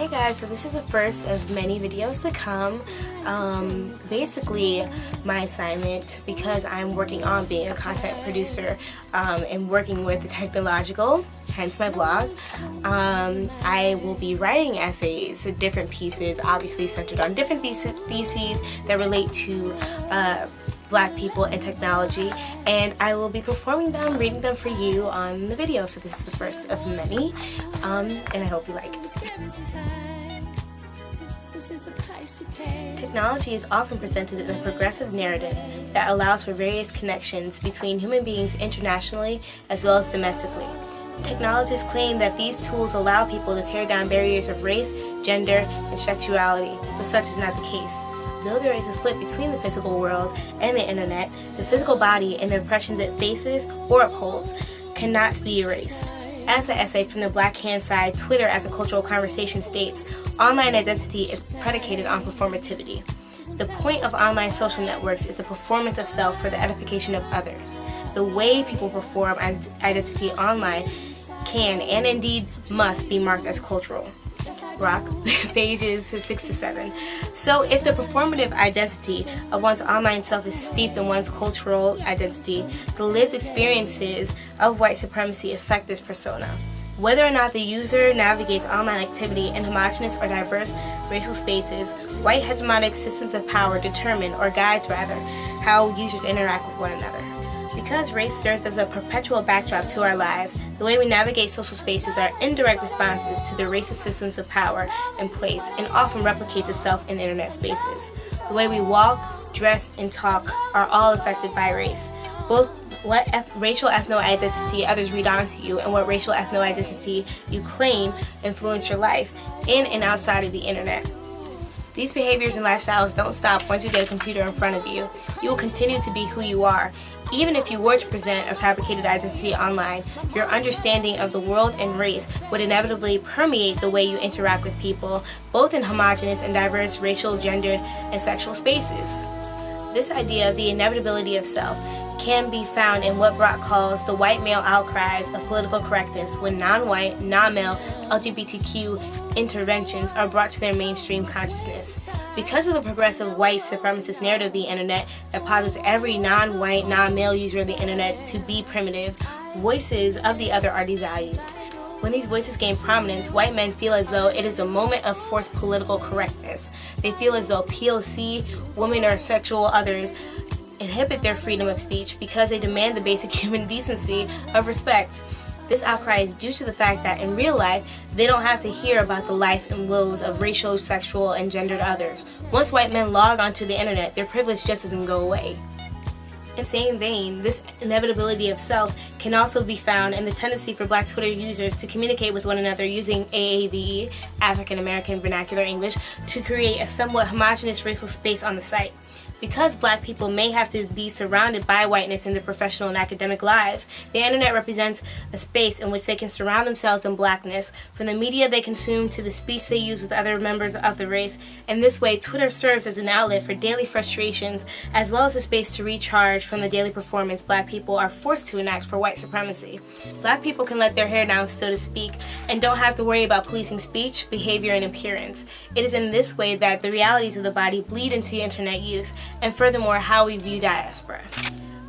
Hey guys, so this is the first of many videos to come. Basically my assignment, because I'm working on being a content producer and working with the technological, hence my blog, I will be writing essays, different pieces, obviously centered on different theses that relate to Black people and technology, and I will be performing them, reading them for you on the video. So this is the first of many, and I hope you like it. Technology is often presented in a progressive narrative that allows for various connections between human beings internationally as well as domestically. Technologists claim that these tools allow people to tear down barriers of race, gender, and sexuality, but such is not the case. Though there is a split between the physical world and the internet, the physical body and the impressions it faces or upholds cannot be erased. As the essay from the Black Hand Side, Twitter as a Cultural Conversation states, online identity is predicated on performativity. The point of online social networks is the performance of self for the edification of others. The way people perform identity online can and indeed must be marked as cultural. Rock, pages 6 to 7. So if the performative identity of one's online self is steeped in one's cultural identity, the lived experiences of white supremacy affect this persona. Whether or not the user navigates online activity in homogeneous or diverse racial spaces, white hegemonic systems of power determine, or guides rather, how users interact with one another. Because race serves as a perpetual backdrop to our lives, the way we navigate social spaces are indirect responses to the racist systems of power in place and often replicates itself in internet spaces. The way we walk, dress, and talk are all affected by race. Both what racial ethno-identity others read onto you and what racial ethno-identity you claim influence your life in and outside of the internet. These behaviors and lifestyles don't stop once you get a computer in front of you. You will continue to be who you are. Even if you were to present a fabricated identity online, your understanding of the world and race would inevitably permeate the way you interact with people, both in homogeneous and diverse racial, gendered, and sexual spaces. This idea of the inevitability of self can be found in what Brock calls the white male outcries of political correctness when non-white, non-male, LGBTQ interventions are brought to their mainstream consciousness. Because of the progressive white supremacist narrative of the internet that posits every non-white, non-male user of the internet to be primitive, voices of the other are devalued. When these voices gain prominence, white men feel as though it is a moment of forced political correctness. They feel as though POC, women, or sexual others inhibit their freedom of speech because they demand the basic human decency of respect. This outcry is due to the fact that in real life, they don't have to hear about the life and woes of racial, sexual, and gendered others. Once white men log onto the internet, their privilege just doesn't go away. In the same vein, this inevitability of self can also be found in the tendency for Black Twitter users to communicate with one another using AAVE, African American Vernacular English, to create a somewhat homogeneous racial space on the site. Because Black people may have to be surrounded by whiteness in their professional and academic lives, the internet represents a space in which they can surround themselves in Blackness, from the media they consume to the speech they use with other members of the race. In this way, Twitter serves as an outlet for daily frustrations, as well as a space to recharge from the daily performance Black people are forced to enact for white supremacy. Black people can let their hair down, so to speak, and don't have to worry about policing speech, behavior, and appearance. It is in this way that the realities of the body bleed into internet use, and furthermore, how we view diaspora.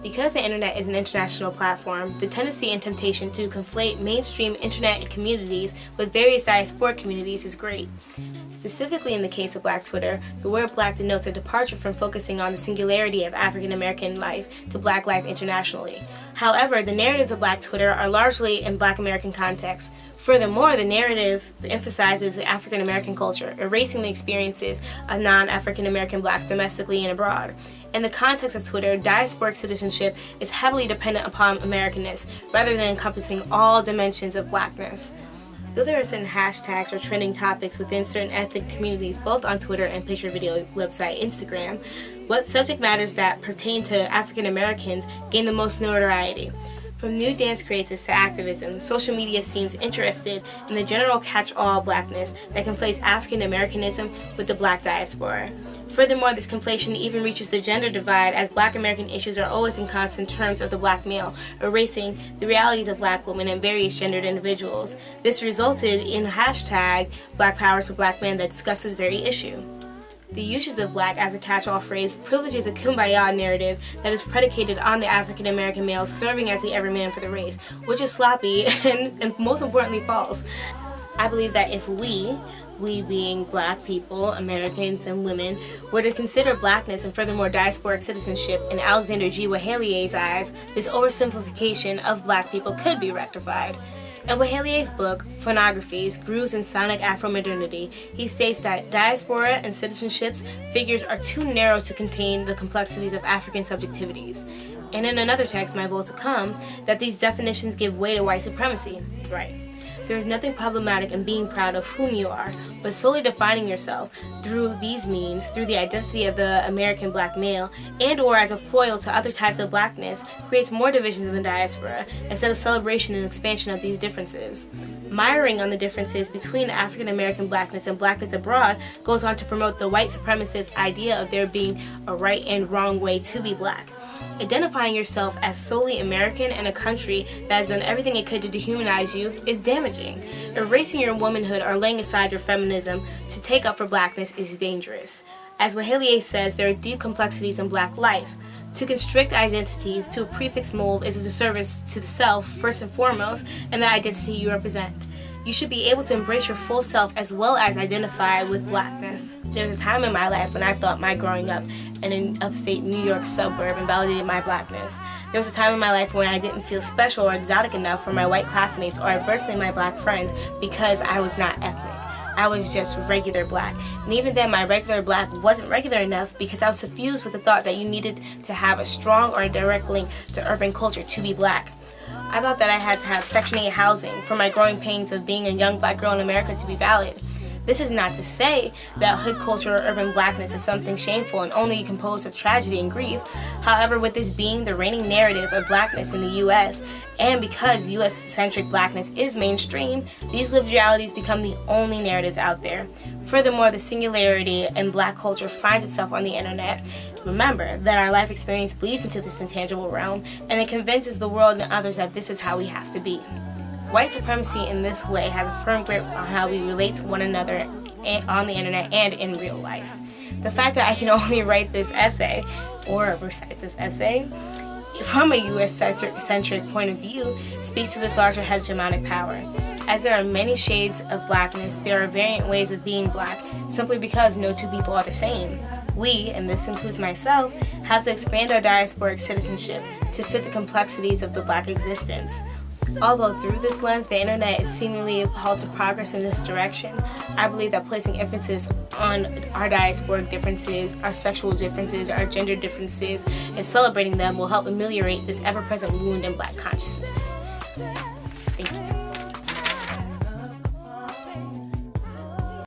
Because the internet is an international platform, the tendency and temptation to conflate mainstream internet communities with various diasporic communities is great. Specifically in the case of Black Twitter, the word Black denotes a departure from focusing on the singularity of African American life to Black life internationally. However, the narratives of Black Twitter are largely in Black American context. Furthermore, the narrative emphasizes the African American culture, erasing the experiences of non-African American Blacks domestically and abroad. In the context of Twitter, diasporic citizenship is heavily dependent upon Americanness, rather than encompassing all dimensions of Blackness. Though there are certain hashtags or trending topics within certain ethnic communities, both on Twitter and picture video website Instagram, what subject matters that pertain to African Americans gain the most notoriety. From new dance crazes to activism, social media seems interested in the general catch-all Blackness that conflates African Americanism with the Black diaspora. Furthermore, this conflation even reaches the gender divide, as Black American issues are always in constant terms of the Black male, erasing the realities of Black women and various gendered individuals. This resulted in a hashtag Black Powers for Black Men that discussed this very issue. The usage of Black as a catch-all phrase privileges a kumbaya narrative that is predicated on the African American male serving as the everyman for the race, which is sloppy and most importantly false. I believe that if we being Black people, Americans, and women, were to consider Blackness and furthermore diasporic citizenship in Alexander G. Wahelie's eyes, this oversimplification of Black people could be rectified. In Wahelie's book, Phonographies, Grooves in Sonic Afro-Modernity, he states that diaspora and citizenships figures are too narrow to contain the complexities of African subjectivities. And in another text, My Vote to Come, that these definitions give way to white supremacy. Right. There is nothing problematic in being proud of whom you are, but solely defining yourself through these means, through the identity of the American Black male, and or as a foil to other types of Blackness, creates more divisions in the diaspora, instead of celebration and expansion of these differences. Miring on the differences between African American Blackness and Blackness abroad goes on to promote the white supremacist idea of there being a right and wrong way to be Black. Identifying yourself as solely American in a country that has done everything it could to dehumanize you is damaging. Erasing your womanhood or laying aside your feminism to take up for Blackness is dangerous. As Wahelie says, there are deep complexities in Black life. To constrict identities to a prefix mold is a disservice to the self, first and foremost, and the identity you represent. You should be able to embrace your full self as well as identify with Blackness. There was a time in my life when I thought my growing up in an upstate New York suburb invalidated my Blackness. There was a time in my life when I didn't feel special or exotic enough for my white classmates or adversely my Black friends because I was not ethnic. I was just regular Black. And even then, my regular Black wasn't regular enough because I was suffused with the thought that you needed to have a strong or a direct link to urban culture to be Black. I thought that I had to have Section 8 housing for my growing pains of being a young Black girl in America to be valid. This is not to say that hood culture or urban Blackness is something shameful and only composed of tragedy and grief. However, with this being the reigning narrative of Blackness in the U.S., and because U.S.-centric Blackness is mainstream, these lived realities become the only narratives out there. Furthermore, the singularity in Black culture finds itself on the internet. Remember that our life experience bleeds into this intangible realm, and it convinces the world and others that this is how we have to be. White supremacy in this way has a firm grip on how we relate to one another on the internet and in real life. The fact that I can only write this essay, or recite this essay, from a U.S.-centric point of view speaks to this larger hegemonic power. As there are many shades of Blackness, there are variant ways of being Black, simply because no two people are the same. We, and this includes myself, have to expand our diasporic citizenship to fit the complexities of the Black existence. Although through this lens, the internet is seemingly a halt to progress in this direction, I believe that placing emphasis on our diasporic differences, our sexual differences, our gender differences, and celebrating them will help ameliorate this ever-present wound in Black consciousness. Thank you.